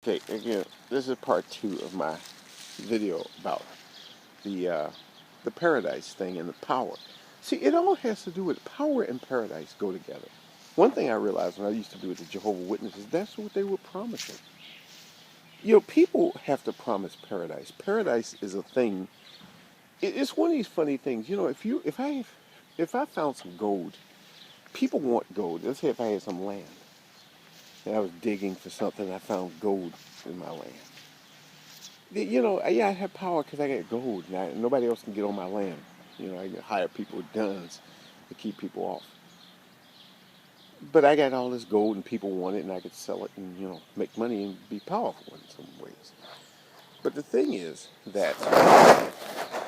Okay, again, this is part 2 of my video about the the paradise thing and the power. See, it all has to do with power and paradise go together. One thing I realized when I used to be with the Jehovah's Witnesses, that's what they were promising. People have to promise paradise. Paradise is a thing. It's one of these funny things. If I found some gold, people want gold. Let's say if I had some land and I was digging for something, I found gold in my land. Yeah, I have power because I got gold. And nobody else can get on my land. I can hire people with guns to keep people off. But I got all this gold and people want it and I could sell it and, make money and be powerful in some ways. But the thing is that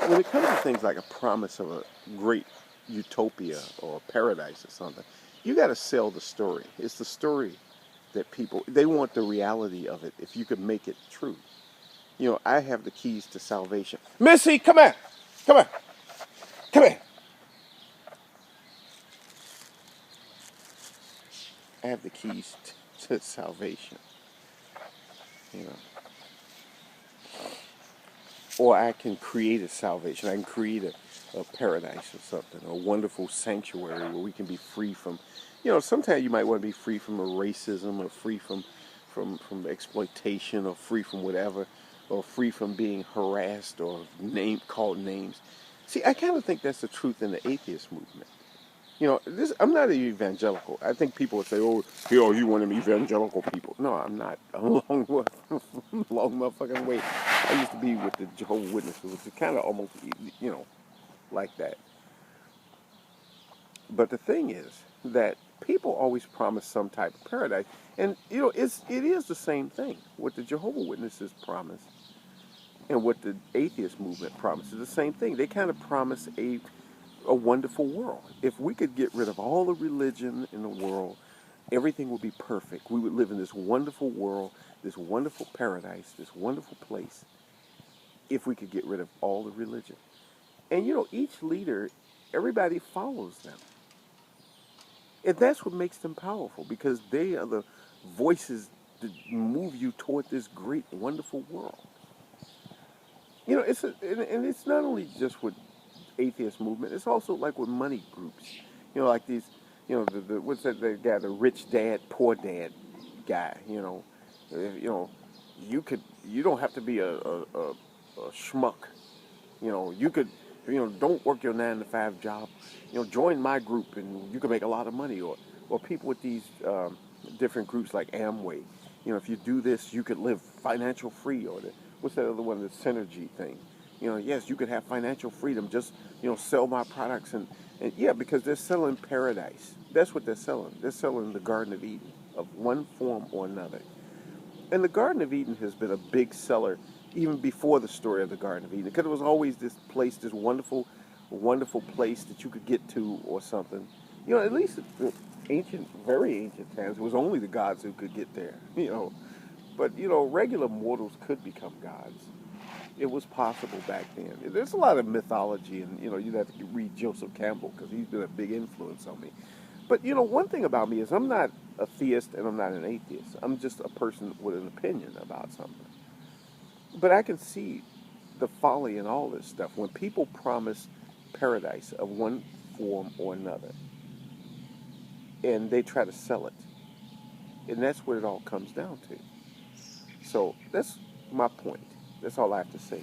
when it comes to things like a promise of a great utopia or paradise or something, you got to sell the story. It's the story that they want the reality of it if you could make it true. I have the keys to salvation. Missy, come here. Come here. Come here. I have the keys to salvation. You know. Or I can create a salvation. I can create a paradise or something, a wonderful sanctuary where we can be free from, sometimes you might want to be free from racism or free from exploitation or free from whatever, or free from being harassed or called names. See, I kind of think that's the truth in the atheist movement. I'm not an evangelical. I think people would say, "Oh, you one of them evangelical people." No, I'm not. I'm a long motherfucking way. I used to be with the Jehovah's Witnesses, which is kind of almost, like that. But the thing is that people always promise some type of paradise, and it is the same thing. What the Jehovah's Witnesses promise and what the atheist movement promises is the same thing. They kind of promise a wonderful world. If we could get rid of all the religion in the world, everything would be perfect. We would live in this wonderful world, this wonderful paradise, this wonderful place, if we could get rid of all the religion. And each leader, everybody follows them. And that's what makes them powerful, because they are the voices that move you toward this great, wonderful world. And it's not only just with atheist movement. It's also like with money groups. Like these, what's that the guy, the rich dad, poor dad guy. You don't have to be a schmuck. You could, don't work your 9 to 5 job. Join my group and you can make a lot of money. Or people with these different groups like Amway. If you do this, you could live financial free. Or what's that other one, the Synergy thing. Yes, you could have financial freedom. Just, sell my products and yeah, because they're selling paradise. That's what they're selling. They're selling the Garden of Eden of one form or another. And the Garden of Eden has been a big seller even before the story of the Garden of Eden, because it was always this place, this wonderful, wonderful place that you could get to or something. At least at the very ancient times, it was only the gods who could get there. But regular mortals could become gods. It was possible back then. There's a lot of mythology, and you'd have to read Joseph Campbell because he's been a big influence on me. But one thing about me is I'm not a theist and I'm not an atheist. I'm just a person with an opinion about something. But I can see the folly in all this stuff when people promise paradise of one form or another, and they try to sell it, and that's what it all comes down to. So that's my point. That's all I have to say.